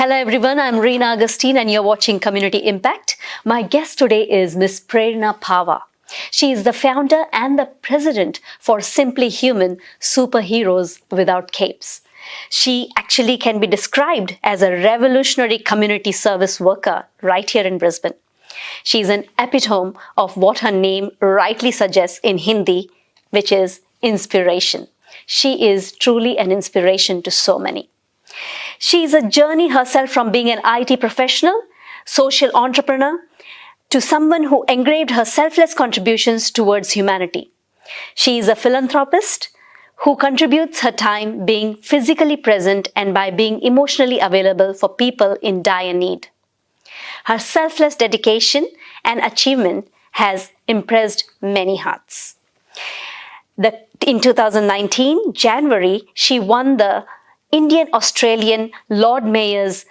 Hello everyone, I'm Reena Augustine and you're watching Community Impact. My guest today is Miss Prerna Pahwa. She is the founder and the president for Simply Human Superheroes Without Capes. She actually can be described as a revolutionary community service worker right here in Brisbane. She is an epitome of what her name rightly suggests in Hindi, which is inspiration. She is truly an inspiration to so many. She is a journey herself from being an IT professional, social entrepreneur, to someone who engraved her selfless contributions towards humanity. She is a philanthropist who contributes her time being physically present and by being emotionally available for people in dire need. Her selfless dedication and achievement has impressed many hearts. In 2019, January, she won the Indian Australian Lord Mayor's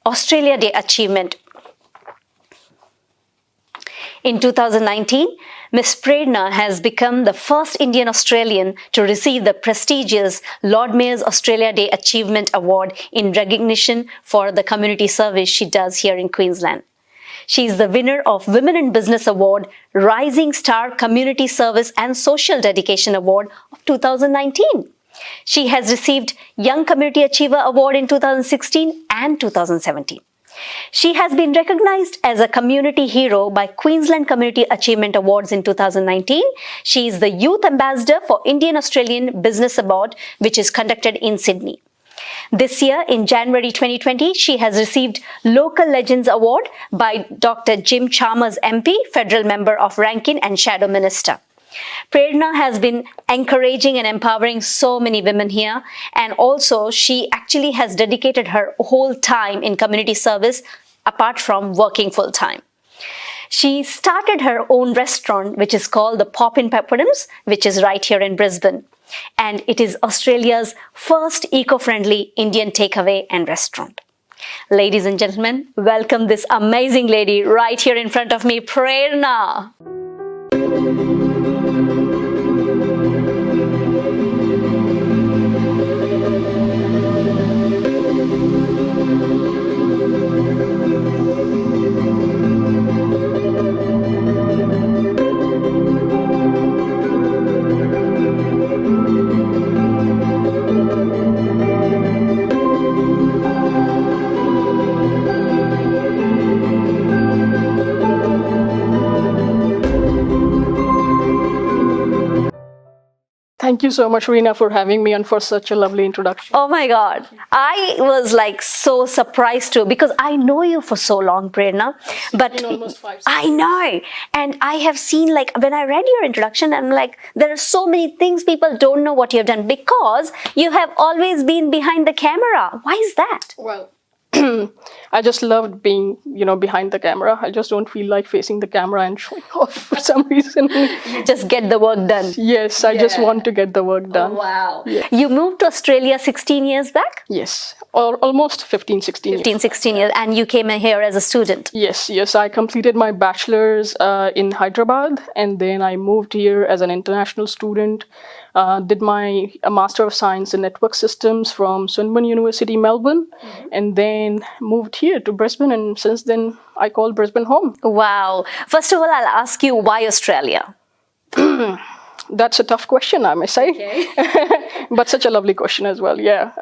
Australia Day Achievement. In 2019, Miss Prerna has become the first Indian Australian to receive the prestigious Lord Mayor's Australia Day Achievement Award in recognition for the community service she does here in Queensland. She is the winner of Women in Business Award, Rising Star Community Service and Social Dedication Award of 2019. She has received Young Community Achiever Award in 2016 and 2017. She has been recognized as a community hero by Queensland Community Achievement Awards in 2019. She is the Youth Ambassador for Indian Australian Business Award, which is conducted in Sydney. This year, in January 2020, she has received Local Legends Award by Dr. Jim Chalmers MP, Federal Member of Rankin and Shadow Minister. Prerna has been encouraging and empowering so many women here, and also she actually has dedicated her whole time in community service apart from working full-time. She started her own restaurant which is called the Pop-In Peppermints, which is right here in Brisbane, and it is Australia's first eco-friendly Indian takeaway and restaurant. Ladies and gentlemen, welcome this amazing lady right here in front of me, Prerna. Thank you so much, Reena, for having me and for such a lovely introduction. Oh my God. I was like so surprised too because I know you for so long, Prerna. But almost 5 I know. And I have seen, like, when I read your introduction, I'm like, there are so many things people don't know what you have done because you have always been behind the camera. Why is that? Well, I just loved being, behind the camera. I just don't feel like facing the camera and showing off for some reason. You just get the work done. Yes, I just want to get the work done. Oh, wow. Yeah. You moved to Australia 16 years back? Yes, or almost 15, 16 years. 15, 16 years. And you came here as a student? Yes. I completed my bachelor's in Hyderabad, and then I moved here as an international student. Did my Master of Science in Network Systems from Swinburne University, Melbourne, and then moved here to Brisbane, and since then I call Brisbane home. Wow. First of all, I'll ask you, why Australia? That's a tough question, I may say. Okay. But such a lovely question as well, yeah.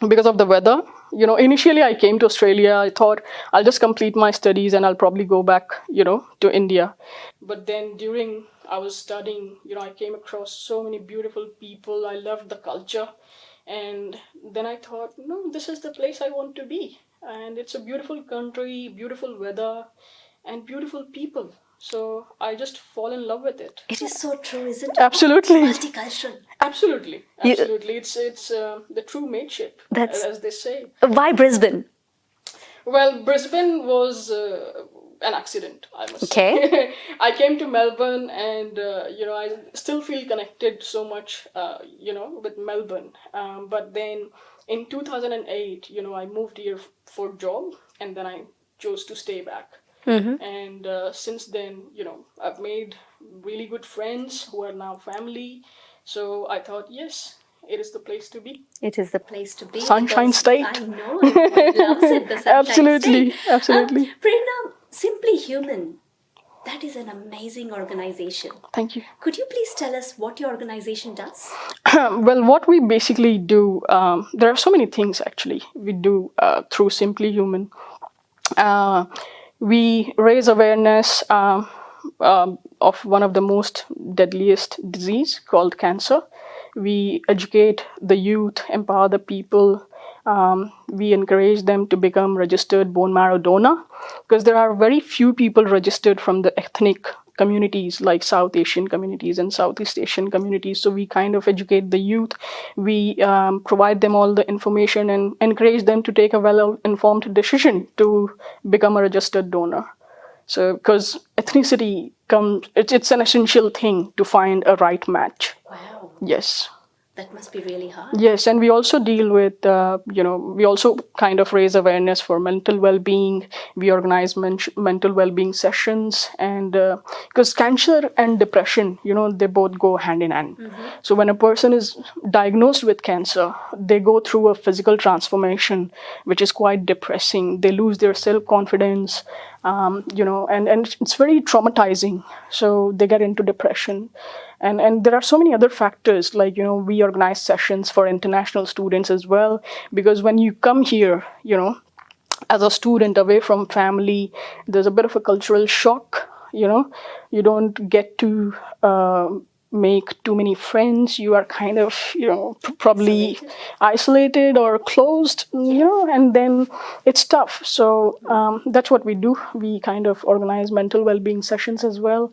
Because of the weather. Initially I came to Australia, I thought I'll just complete my studies and I'll probably go back, to India. But then during I was studying, I came across so many beautiful people. I loved the culture. And then I thought, no, this is the place I want to be. And it's a beautiful country, beautiful weather, and beautiful people. So I just fall in love with it. It is so true, isn't it? Absolutely. Multicultural. Absolutely. It's the true mateship, as they say. Why Brisbane? Well, Brisbane was an accident, I must say. Okay. I came to Melbourne and, I still feel connected so much, with Melbourne. But then in 2008, I moved here for job and then I chose to stay back. And since then, I've made really good friends who are now family. So I thought, yes, it is the place to be. It is the place to be. Sunshine because State. I know everybody loves it, the Sunshine Absolutely, State. absolutely. Prerna, Simply Human, that is an amazing organization. Thank you. Could you please tell us what your organization does? Well, what we basically do, there are so many things actually we do through Simply Human. We raise awareness of one of the most deadliest disease called cancer. We educate the youth, empower the people. We encourage them to become registered bone marrow donor because there are very few people registered from the ethnic communities like South Asian communities and Southeast Asian communities. So we kind of educate the youth. We provide them all the information and encourage them to take a well-informed decision to become a registered donor. So because ethnicity it's an essential thing to find a right match. Wow. Yes. That must be really hard. Yes, and we also deal with, we also kind of raise awareness for mental well-being. We organize mental well-being sessions, and because cancer and depression, they both go hand in hand. Mm-hmm. So when a person is diagnosed with cancer, they go through a physical transformation, which is quite depressing. They lose their self-confidence, and it's very traumatizing. So they get into depression. And there are so many other factors, like, we organize sessions for international students as well, because when you come here, as a student away from family, there's a bit of a cultural shock, you don't get to make too many friends. You are kind of, probably isolated or closed, and then it's tough. So that's what we do. We kind of organize mental well-being sessions as well.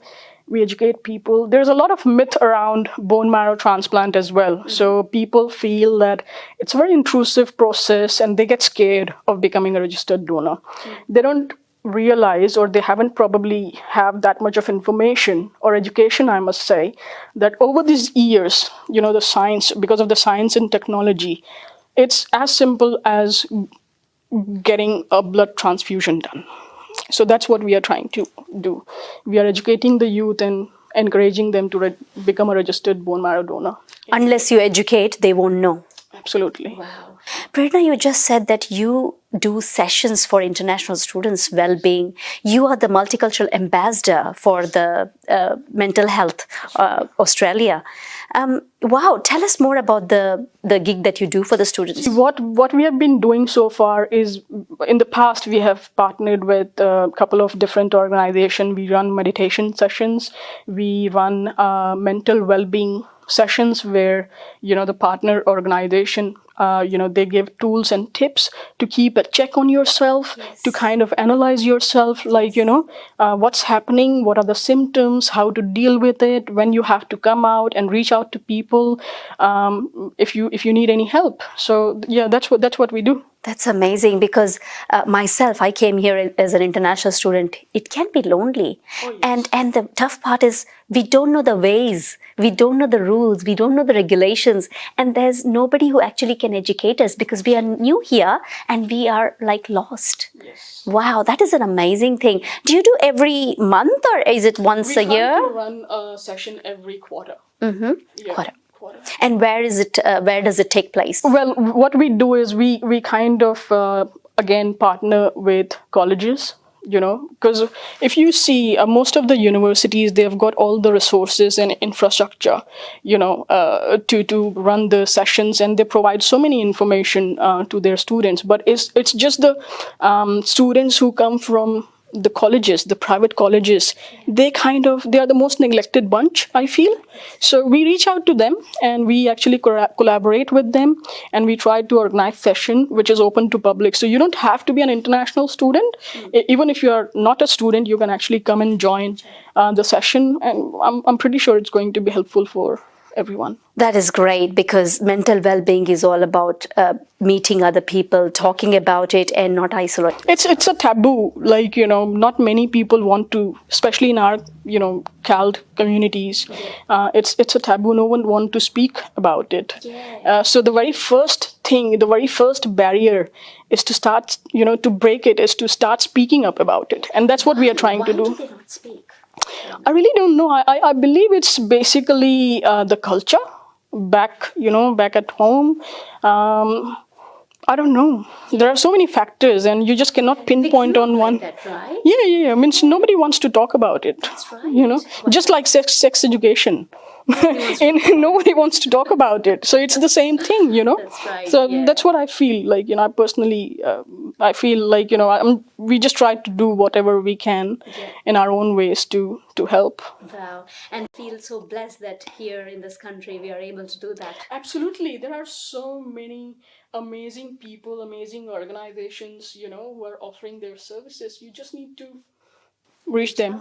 We educate people. There's a lot of myth around bone marrow transplant as well. Mm-hmm. So people feel that it's a very intrusive process and they get scared of becoming a registered donor. Mm-hmm. They don't realize, or they haven't probably have that much of information or education, I must say, that over these years, the science, because of the science and technology, it's as simple as getting a blood transfusion done. So that's what we are trying to do. We are educating the youth and encouraging them to become a registered bone marrow donor. Unless you educate, they won't know. Absolutely. Wow. Prerna, you just said that you do sessions for international students' well-being. You are the multicultural ambassador for the Mental Health Australia. Wow, tell us more about the gig that you do for the students. What we have been doing so far is, in the past, we have partnered with a couple of different organizations. We run meditation sessions. We run mental well-being sessions where, the partner organization, they give tools and tips to keep a check on yourself, yes, to kind of analyze yourself, like, what's happening, what are the symptoms, how to deal with it, when you have to come out and reach out to people, if you need any help. So yeah, that's what we do. That's amazing, because myself, I came here as an international student. It can be lonely. Oh, yes. And the tough part is we don't know the ways, we don't know the rules, we don't know the regulations, and there's nobody who actually can educate us because we are new here and we are like lost. Yes. Wow, that is an amazing thing. Do you do every month or is it once a year? We run a session every quarter. Mm-hmm. Yeah. Quarter. And where is it? Where does it take place? Well, what we do is we kind of again partner with colleges. Because if you see most of the universities, they've got all the resources and infrastructure, to run the sessions, and they provide so many information to their students. But it's just the students who come from the colleges, the private colleges, they are the most neglected bunch, I feel. So we reach out to them and we actually collaborate with them, and we try to organize session which is open to public. So you don't have to be an international student. Even if you are not a student, you can actually come and join the session, and I'm pretty sure it's going to be helpful for everyone. That is great, because mental well-being is all about meeting other people, talking about it, and not isolate. It's a taboo. Like, not many people want to, especially in our, CALD communities. It's a taboo. No one wants to speak about it. Yeah. So the very first barrier is to start, to break it, is to start speaking up about it. And that's what we are trying to do. Why do they not speak? I really don't know. I believe it's basically the culture. back, back at home. I don't know. There are so many factors, and you just cannot pinpoint on one. That, right? Yeah. I mean, nobody wants to talk about it. That's right. Just like sex education. And nobody wants to talk about it. So it's the same thing, That's right, So yeah. that's what I feel like. I personally, I feel like we just try to do whatever we can in our own ways to help. Wow. And feel so blessed that here in this country we are able to do that. Absolutely. There are so many amazing people, amazing organizations, who are offering their services. You just need to reach them.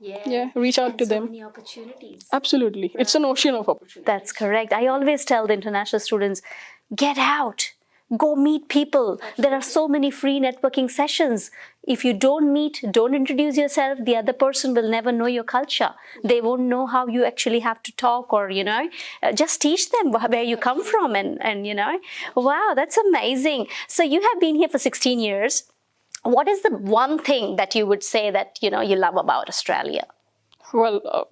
Yeah, reach out to so them. many opportunities. Absolutely. It's an ocean of opportunities. That's correct. I always tell the international students, get out. Go meet people. There are so many free networking sessions. If you don't meet, don't introduce yourself, the other person will never know your culture. They won't know how you actually have to talk or, just teach them where you come from and wow, that's amazing. So you have been here for 16 years. What is the one thing that you would say that, you love about Australia? Well,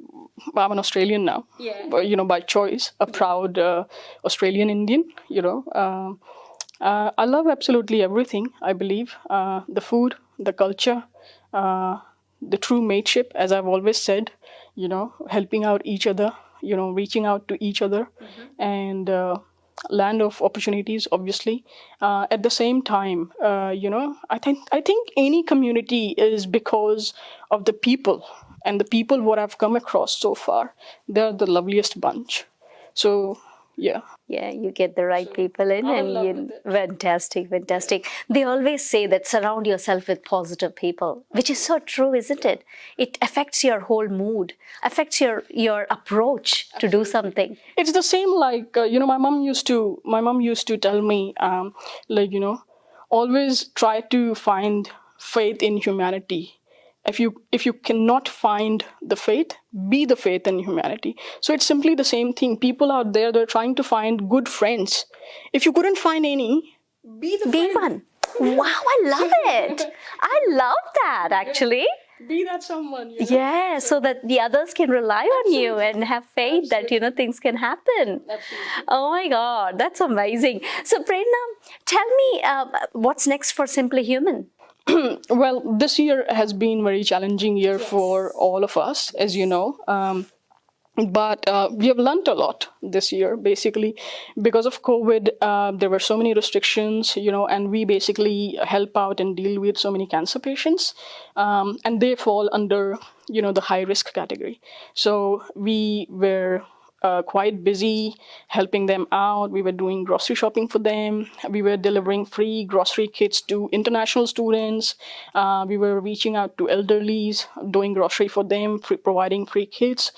I'm an Australian now, by choice, a proud Australian Indian, I love absolutely everything, I believe. The food, the culture, the true mateship, as I've always said, helping out each other, reaching out to each other, and land of opportunities, obviously. At the same time, I think any community is because of the people, and the people what I've come across so far, they're the loveliest bunch. So yeah. Yeah, you get the right people in, I'm in love with it. Fantastic. They always say that surround yourself with positive people, which is so true, isn't it? It affects your whole mood, affects your approach to do something. It's the same like my mom used to tell me always try to find faith in humanity. If you cannot find the faith, be the faith in humanity. So it's simply the same thing. People out there, they're trying to find good friends. If you couldn't find any, be the Be friend. one. Wow, I love it. I love that, actually. Be that someone. Yeah, so that the others can rely on you and have faith that things can happen. Absolutely. Oh my God, that's amazing. So Prerna, tell me what's next for Simply Human? Well, this year has been very challenging year for all of us, as you know. But we have learned a lot this year, basically, because of COVID. There were so many restrictions, and we basically help out and deal with so many cancer patients, and they fall under, the high risk category. So we were quite busy helping them out. We were doing grocery shopping for them. We were delivering free grocery kits to international students. We were reaching out to elderlies, doing grocery for them, providing free kits,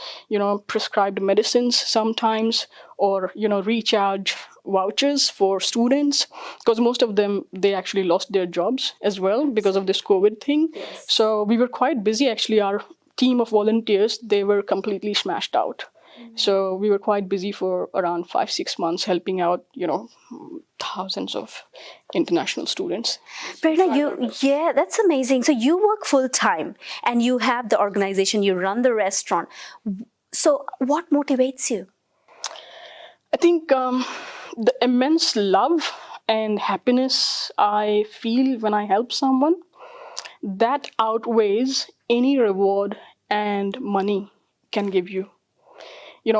prescribed medicines sometimes, or, recharge vouchers for students, because most of them, they actually lost their jobs as well because of this COVID thing. Yes. So we were quite busy. Actually, our team of volunteers, they were completely smashed out. So we were quite busy for around 5-6 months helping out, thousands of international students. Prerna, that's amazing. So you work full time and you have the organization, you run the restaurant. So what motivates you? I think the immense love and happiness I feel when I help someone, that outweighs any reward and money can give you.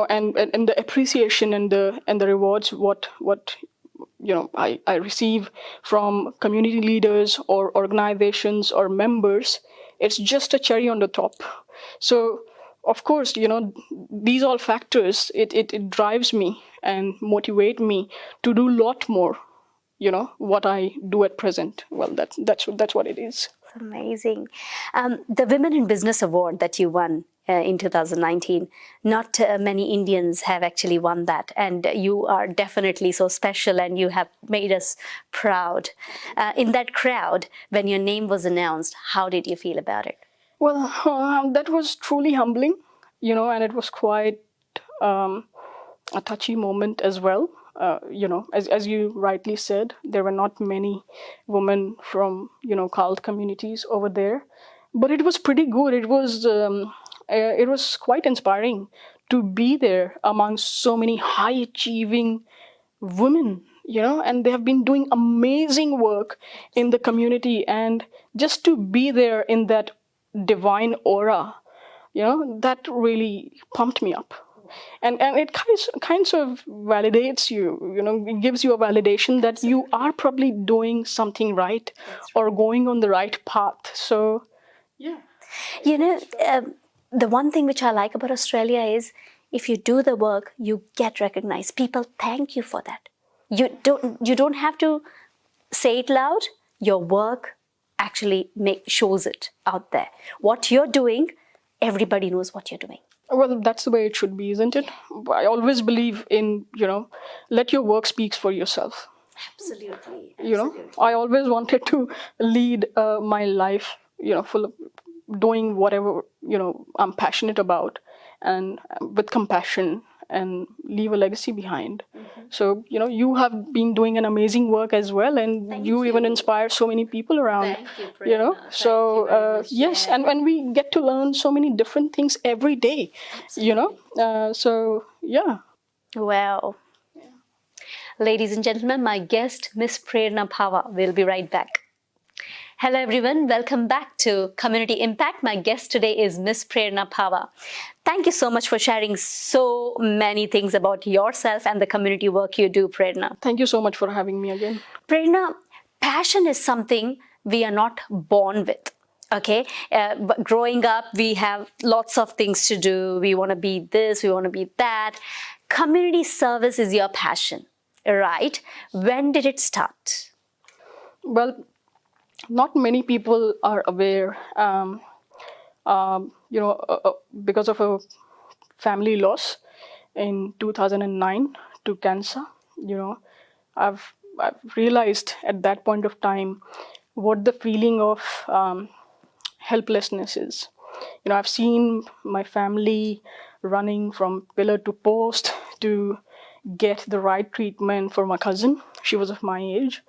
And the appreciation and the rewards what I receive from community leaders or organizations or members, it's just a cherry on the top. So of course, these all factors, it drives me and motivate me to do a lot more, what I do at present. Well, that's what it is. Amazing. The Women in Business Award that you won in 2019, not many Indians have actually won that, and you are definitely so special and you have made us proud. In that crowd, when your name was announced, how did you feel about it? Well, that was truly humbling, and it was quite a touchy moment as well. As you rightly said, there were not many women from, cult communities over there, but it was pretty good. It was quite inspiring to be there among so many high achieving women, and they have been doing amazing work in the community. And just to be there in that divine aura, that really pumped me up. And it kinds of validates you, it gives you a validation that you are probably doing something right or going on the right path. So, yeah. You know, the one thing which I like about Australia is if you do the work, you get recognized. People thank you for that. You don't have to say it loud. Your work actually shows it out there. What you're doing, everybody knows what you're doing. Well, that's the way it should be, isn't it? I always believe in, let your work speak for yourself. Absolutely. I always wanted to lead my life, full of doing whatever, I'm passionate about, and with compassion, and leave a legacy behind. So, you have been doing an amazing work as well, and Thank you even you. inspire so many people around. Thank you, Prerna. Thank So you very much. yes, Yeah. and we get to learn so many different things every day. So yeah. Well, ladies and gentlemen, my guest, Miss Prerna Pahwa, will be right back. Hello everyone, welcome back to Community Impact. My guest today is Miss Prerna Pahwa. Thank you so much for sharing so many things about yourself and the community work you do, Prerna. Thank you so much for having me again. Prerna, passion is something we are not born with. Okay, but growing up, we have lots of things to do. We want to be this, we want to be that. Community service is your passion, right? When did it start? Well, not many people are aware, because of a family loss in 2009 to cancer. I've realized at that point of time what the feeling of helplessness is. I've seen my family running from pillar to post to get the right treatment for my cousin. She was of my age,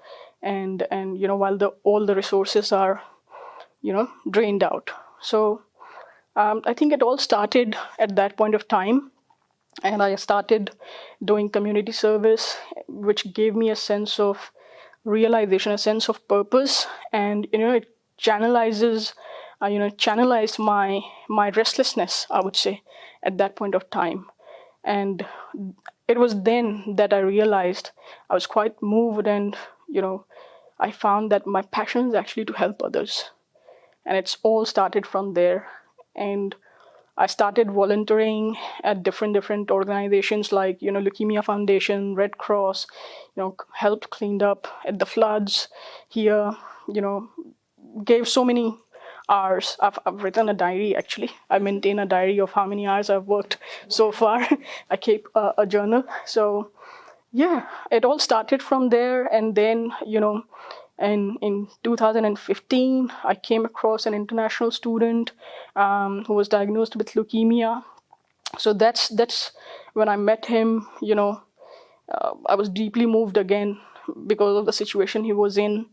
and while all the resources are drained out. So I think it all started at that point of time, and I started doing community service, which gave me a sense of realization, a sense of purpose, and it channelized my restlessness, I would say, at that point of time. And it was then that I realized I was quite moved, and I found that my passion is actually to help others, and it's all started from there. And I started volunteering at different organizations like Leukemia Foundation, Red Cross, helped cleaned up at the floods here, gave so many hours. I've written a diary, actually. I maintain a diary of how many hours I've worked so far. I keep a journal. So yeah, it all started from there. And then, in 2015, I came across an international student who was diagnosed with leukemia. So that's when I met him. I was deeply moved again because of the situation he was in,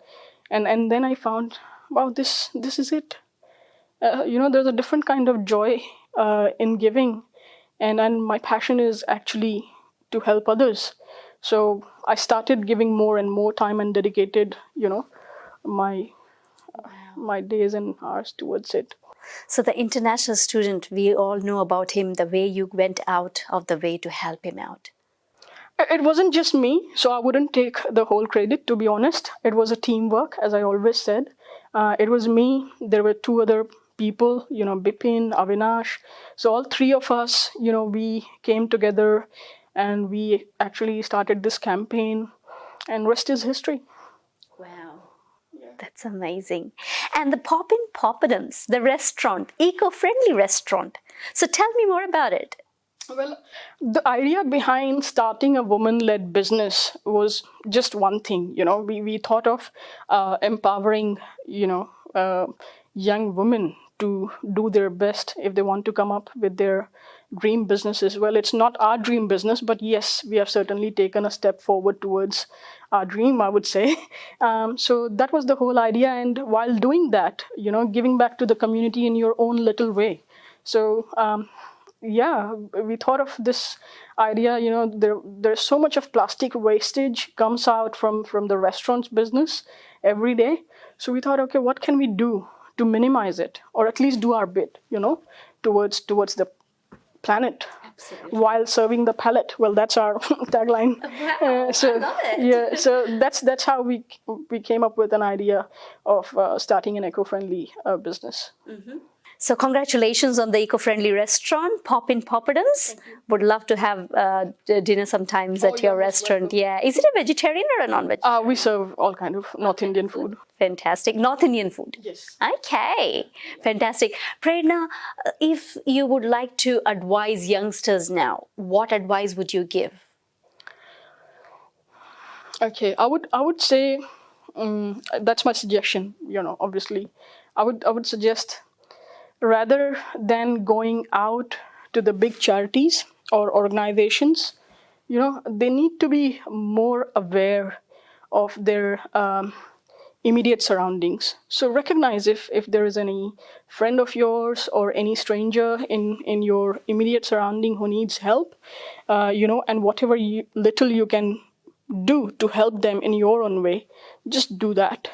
and then I found, wow, this is it. There's a different kind of joy in giving, and my passion is actually to help others. So I started giving more and more time and dedicated, my my days and hours towards it. So the international student, we all know about him, the way you went out of the way to help him out. It wasn't just me, so I wouldn't take the whole credit, to be honest. It was a teamwork, as I always said. It was me. There were two other people, Bipin, Avinash. So all three of us, we came together and we actually started this campaign, and rest is history. Wow. That's amazing. And the Poppin' Poppadums, the restaurant, eco-friendly restaurant. So tell me more about it. Well, the idea behind starting a woman-led business was just one thing. We thought of empowering, young women to do their best if they want to come up with their dream businesses. Well, it's not our dream business, but yes, we have certainly taken a step forward towards our dream, I would say. So that was the whole idea. And while doing that, giving back to the community in your own little way. So yeah, we thought of this idea. There's so much of plastic wastage comes out from the restaurants business every day. So we thought, okay, what can we do to minimize it, or at least do our bit, towards the planet. Absolutely. While serving the palate. Well, that's our tagline. Wow, So I love it. yeah, so that's how we came up with an idea of starting an eco-friendly business. So congratulations on the eco-friendly restaurant, Pop in Poppadums. Would love to have dinner sometimes at your you're most restaurant. welcome. Yeah. Is it a vegetarian or a non-veg? We serve all kind of North Indian food. Fantastic. North Indian food. Yes. Okay. Fantastic. Prerna, if you would like to advise youngsters now, what advice would you give? Okay, I would say that's my suggestion. Obviously, I would suggest, rather than going out to the big charities or organizations, they need to be more aware of their immediate surroundings. So recognize if there is any friend of yours or any stranger in your immediate surrounding who needs help, and whatever little you can do to help them in your own way, just do that.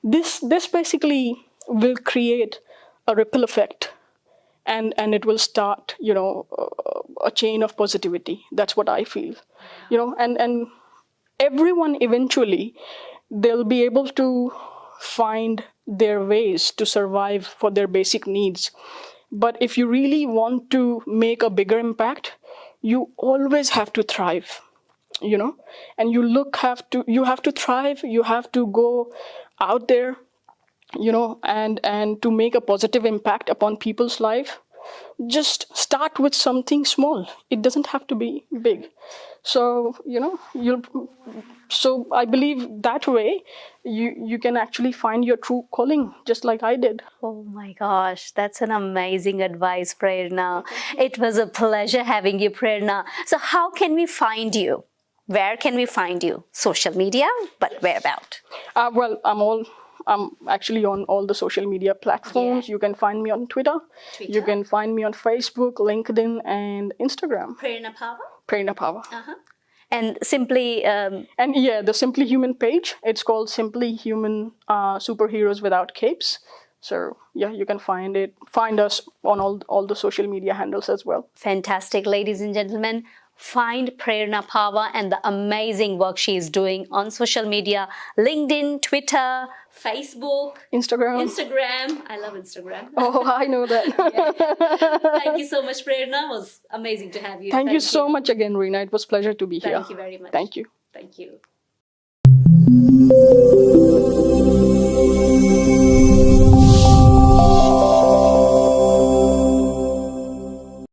This basically will create a ripple effect, and it will start a chain of positivity. That's what I feel. And everyone eventually, they'll be able to find their ways to survive for their basic needs. But if you really want to make a bigger impact, you always have to thrive. And you have to thrive. You have to go out there, and to make a positive impact upon people's life. Just start with something small. It doesn't have to be big. So so I believe that way you can actually find your true calling, just like I did. Oh my gosh, that's an amazing advice, Prerna. It was a pleasure having you, Prerna. So how can we find you? Where can we find you? Social media, but where about? Well, I'm actually on all the social media platforms. Yeah. You can find me on Twitter. You can find me on Facebook, LinkedIn, and Instagram. Prerna Pahwa? Prerna Pahwa. And simply, And yeah, the Simply Human page, it's called Simply Human Superheroes Without Capes. So yeah, you can find us on all the social media handles as well. fantastic, ladies and gentlemen. Find Prerna Pahwa and the amazing work she is doing on social media, LinkedIn, Twitter, Facebook, Instagram. I love Instagram. Oh, I know that. Thank you so much, Prerna. It was amazing to have you. Thank you so much again, Reena. It was a pleasure to be here. Thank you very much. Thank you. Thank you.